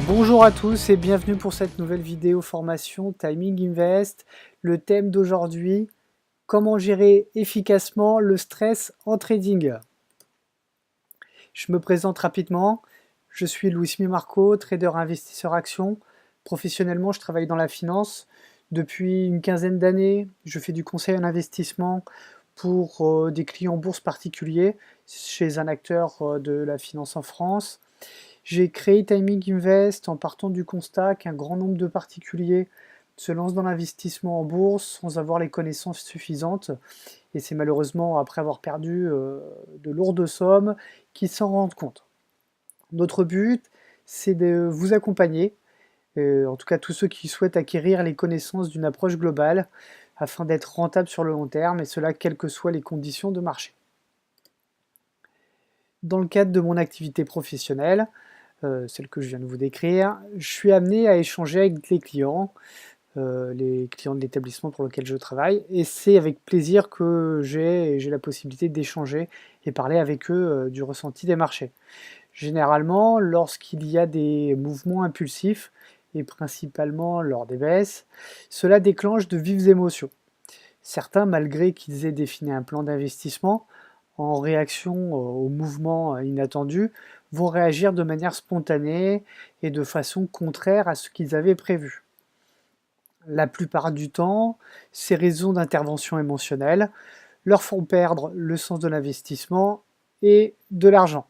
Bonjour à tous et bienvenue pour cette nouvelle vidéo formation Timing Invest. Le thème d'aujourd'hui, comment gérer efficacement le stress en trading. Je me présente rapidement, je suis Louis Mimarco, trader investisseur action. Professionnellement, je travaille dans la finance. Depuis une quinzaine d'années, je fais du conseil en investissement pour des clients bourse particuliers chez un acteur de la finance en France. J'ai créé Timing Invest en partant du constat qu'un grand nombre de particuliers se lancent dans l'investissement en bourse sans avoir les connaissances suffisantes. Et c'est malheureusement après avoir perdu de lourdes sommes qu'ils s'en rendent compte. Notre but, c'est de vous accompagner, en tout cas tous ceux qui souhaitent acquérir les connaissances d'une approche globale afin d'être rentable sur le long terme, et cela quelles que soient les conditions de marché. Dans le cadre de mon activité professionnelle, celle que je viens de vous décrire, je suis amené à échanger avec les clients de l'établissement pour lequel je travaille, et c'est avec plaisir que j'ai la possibilité d'échanger et parler avec eux du ressenti des marchés. Généralement, lorsqu'il y a des mouvements impulsifs, et principalement lors des baisses, cela déclenche de vives émotions. Certains, malgré qu'ils aient défini un plan d'investissement, en réaction aux mouvements inattendus, vont réagir de manière spontanée et de façon contraire à ce qu'ils avaient prévu. La plupart du temps, ces raisons d'intervention émotionnelle leur font perdre le sens de l'investissement et de l'argent.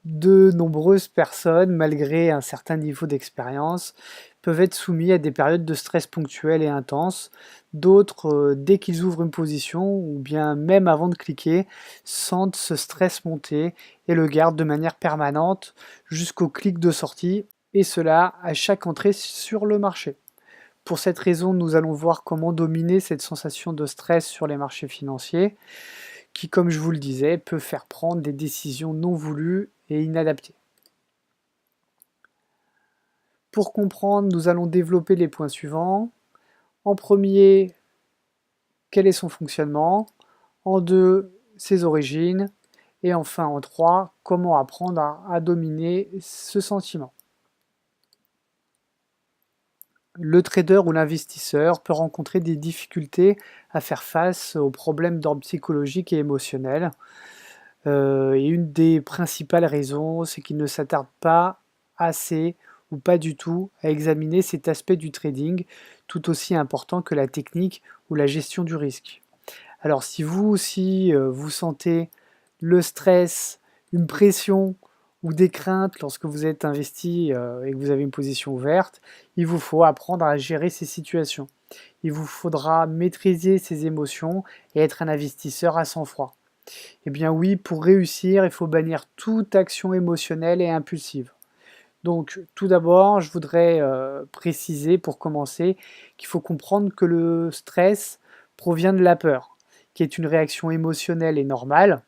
De nombreuses personnes, malgré un certain niveau d'expérience, peuvent être soumis à des périodes de stress ponctuelles et intenses. D'autres, dès qu'ils ouvrent une position, ou bien même avant de cliquer, sentent ce stress monter et le gardent de manière permanente jusqu'au clic de sortie, et cela à chaque entrée sur le marché. Pour cette raison, nous allons voir comment dominer cette sensation de stress sur les marchés financiers, qui, comme je vous le disais, peut faire prendre des décisions non voulues et inadaptées. Pour comprendre, nous allons développer les points suivants. En premier, quel est son fonctionnement? En deux, ses origines. Et enfin, en trois, comment apprendre à dominer ce sentiment. Le trader ou l'investisseur peut rencontrer des difficultés à faire face aux problèmes d'ordre psychologique et émotionnel. Et une des principales raisons, c'est qu'il ne s'attarde pas assez ou pas du tout à examiner cet aspect du trading, tout aussi important que la technique ou la gestion du risque. Alors si vous aussi vous sentez le stress, une pression ou des craintes lorsque vous êtes investi et que vous avez une position ouverte, il vous faut apprendre à gérer ces situations. Il vous faudra maîtriser ces émotions et être un investisseur à sang-froid. Eh bien oui, pour réussir, il faut bannir toute action émotionnelle et impulsive. Donc tout d'abord, je voudrais préciser pour commencer qu'il faut comprendre que le stress provient de la peur, qui est une réaction émotionnelle et normale,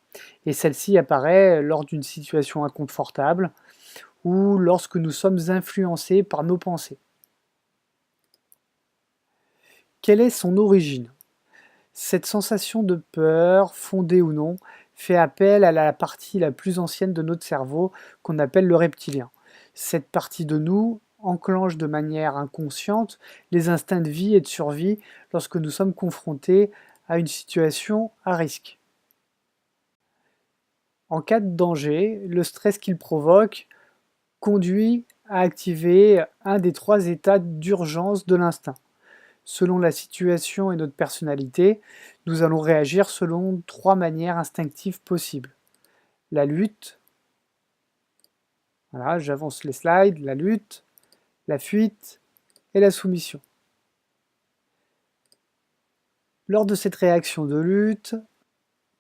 et celle-ci apparaît lors d'une situation inconfortable ou lorsque nous sommes influencés par nos pensées. Quelle est son origine? Cette sensation de peur, fondée ou non, fait appel à la partie la plus ancienne de notre cerveau qu'on appelle le reptilien. Cette partie de nous enclenche de manière inconsciente les instincts de vie et de survie lorsque nous sommes confrontés à une situation à risque. En cas de danger, le stress qu'il provoque conduit à activer un des trois états d'urgence de l'instinct. Selon la situation et notre personnalité, nous allons réagir selon trois manières instinctives possibles. La lutte, voilà, j'avance les slides, la lutte, la fuite et la soumission. Lors de cette réaction de lutte,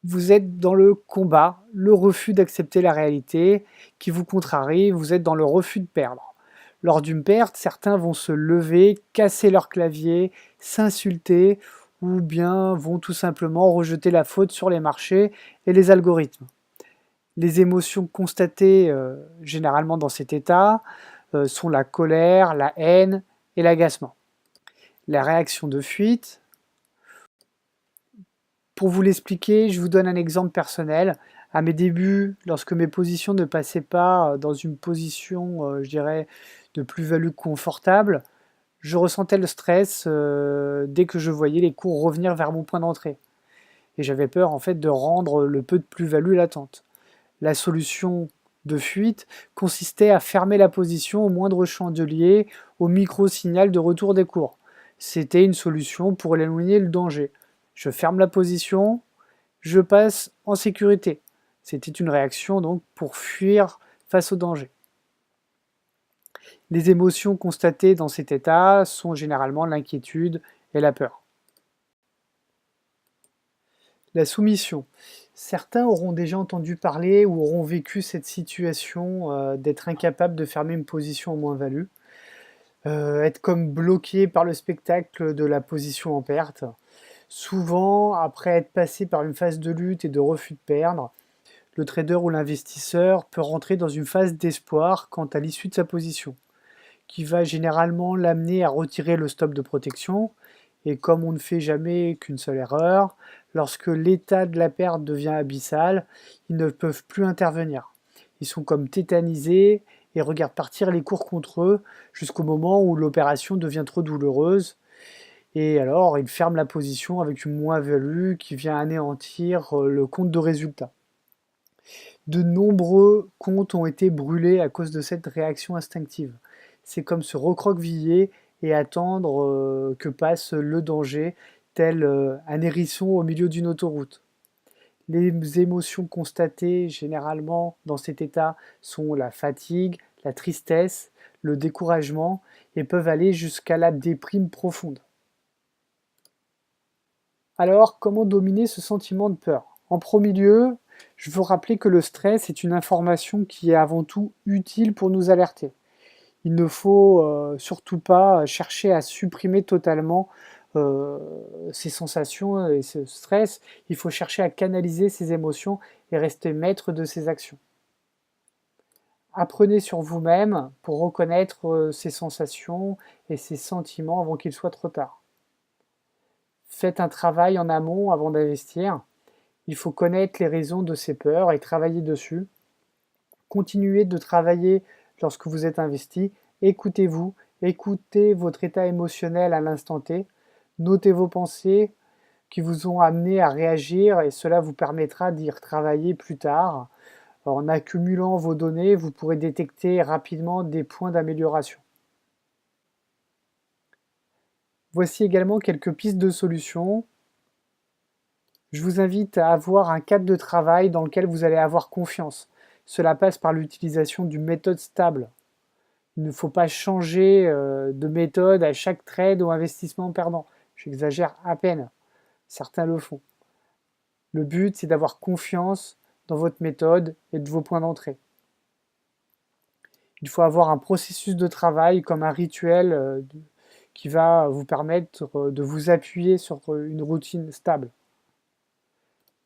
vous êtes dans le combat, le refus d'accepter la réalité qui vous contrarie, vous êtes dans le refus de perdre. Lors d'une perte, certains vont se lever, casser leur clavier, s'insulter ou bien vont tout simplement rejeter la faute sur les marchés et les algorithmes. Les émotions constatées généralement dans cet état sont la colère, la haine et l'agacement. La réaction de fuite, pour vous l'expliquer, je vous donne un exemple personnel À mes débuts, lorsque mes positions ne passaient pas dans une position, je dirais, de plus-value confortable, je ressentais le stress dès que je voyais les cours revenir vers mon point d'entrée. Et j'avais peur en fait de rendre le peu de plus-value latente. La solution de fuite consistait à fermer la position au moindre chandelier, au micro-signal de retour des cours. C'était une solution pour éloigner le danger. Je ferme la position, je passe en sécurité. C'était une réaction donc pour fuir face au danger. Les émotions constatées dans cet état sont généralement l'inquiétude et la peur. La soumission. Certains auront déjà entendu parler ou auront vécu cette situation d'être incapable de fermer une position en moins-value, être comme bloqué par le spectacle de la position en perte. Souvent, après être passé par une phase de lutte et de refus de perdre, le trader ou l'investisseur peut rentrer dans une phase d'espoir quant à l'issue de sa position, qui va généralement l'amener à retirer le stop de protection. Et comme on ne fait jamais qu'une seule erreur, lorsque l'état de la perte devient abyssal, ils ne peuvent plus intervenir. Ils sont comme tétanisés et regardent partir les cours contre eux jusqu'au moment où l'opération devient trop douloureuse. Et alors, ils ferment la position avec une moins-value qui vient anéantir le compte de résultat. De nombreux comptes ont été brûlés à cause de cette réaction instinctive. C'est comme se recroqueviller et attendre que passe le danger, tel un hérisson au milieu d'une autoroute. Les émotions constatées généralement dans cet état sont la fatigue, la tristesse, le découragement et peuvent aller jusqu'à la déprime profonde. Alors, comment dominer ce sentiment de peur? En premier lieu, je veux rappeler que le stress est une information qui est avant tout utile pour nous alerter. Il ne faut surtout pas chercher à supprimer totalement euh, ces sensations et ce stress. Il faut chercher à canaliser ses émotions et rester maître de ses actions. Apprenez sur vous-même pour reconnaître ces sensations et ces sentiments avant qu'il soit trop tard. Faites un travail en amont avant d'investir. Il faut connaître les raisons de ces peurs et travailler dessus. Continuez de travailler lorsque vous êtes investi. Écoutez-vous, écoutez votre état émotionnel à l'instant T. Notez vos pensées qui vous ont amené à réagir et cela vous permettra d'y retravailler plus tard. En accumulant vos données, vous pourrez détecter rapidement des points d'amélioration. Voici également quelques pistes de solutions. Je vous invite à avoir un cadre de travail dans lequel vous allez avoir confiance. Cela passe par l'utilisation d'une méthode stable. Il ne faut pas changer de méthode à chaque trade ou investissement perdant. J'exagère à peine. Certains le font. Le but, c'est d'avoir confiance dans votre méthode et de vos points d'entrée. Il faut avoir un processus de travail comme un rituel qui va vous permettre de vous appuyer sur une routine stable.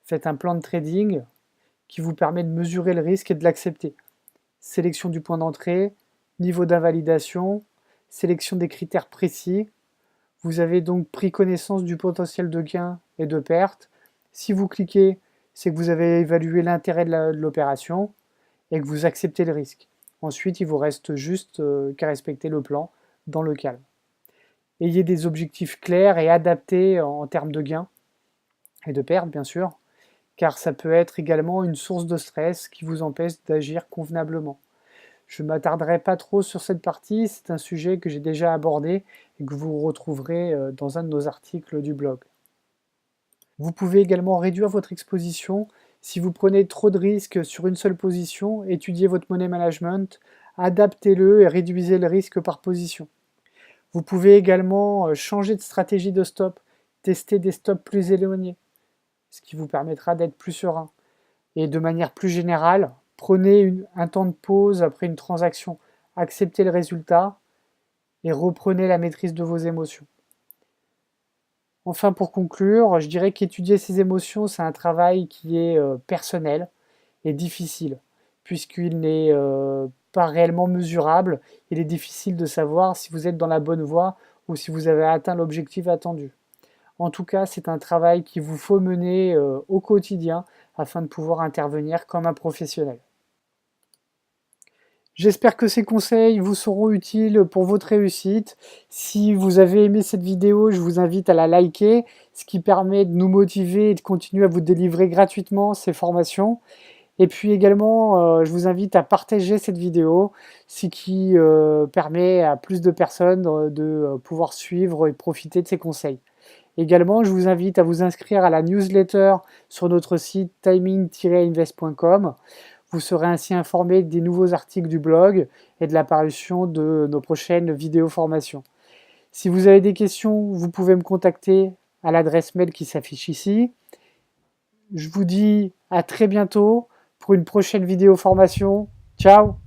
Faites un plan de trading qui vous permet de mesurer le risque et de l'accepter. Sélection du point d'entrée, niveau d'invalidation, sélection des critères précis. Vous avez donc pris connaissance du potentiel de gain et de perte. Si vous cliquez, c'est que vous avez évalué l'intérêt de l'opération et que vous acceptez le risque. Ensuite, il vous reste juste qu'à respecter le plan dans le calme. Ayez des objectifs clairs et adaptés en termes de gains et de pertes, bien sûr, car ça peut être également une source de stress qui vous empêche d'agir convenablement. Je ne m'attarderai pas trop sur cette partie, c'est un sujet que j'ai déjà abordé et que vous retrouverez dans un de nos articles du blog. Vous pouvez également réduire votre exposition. Si vous prenez trop de risques sur une seule position, étudiez votre money management, adaptez-le et réduisez le risque par position. Vous pouvez également changer de stratégie de stop, tester des stops plus éloignés, ce qui vous permettra d'être plus serein. Et de manière plus générale, prenez un temps de pause après une transaction, acceptez le résultat et reprenez la maîtrise de vos émotions. Enfin, pour conclure, je dirais qu'étudier ses émotions, c'est un travail qui est personnel et difficile, puisqu'il n'est pas réellement mesurable. Il est difficile de savoir si vous êtes dans la bonne voie ou si vous avez atteint l'objectif attendu. En tout cas, c'est un travail qu'il vous faut mener au quotidien afin de pouvoir intervenir comme un professionnel. J'espère que ces conseils vous seront utiles pour votre réussite. Si vous avez aimé cette vidéo, je vous invite à la liker, ce qui permet de nous motiver et de continuer à vous délivrer gratuitement ces formations. Et puis également, je vous invite à partager cette vidéo, ce qui permet à plus de personnes de pouvoir suivre et profiter de ces conseils. Également, je vous invite à vous inscrire à la newsletter sur notre site timing-invest.com. Vous serez ainsi informé des nouveaux articles du blog et de l'apparition de nos prochaines vidéos formations. Si vous avez des questions, vous pouvez me contacter à l'adresse mail qui s'affiche ici. Je vous dis à très bientôt pour une prochaine vidéo formation. Ciao!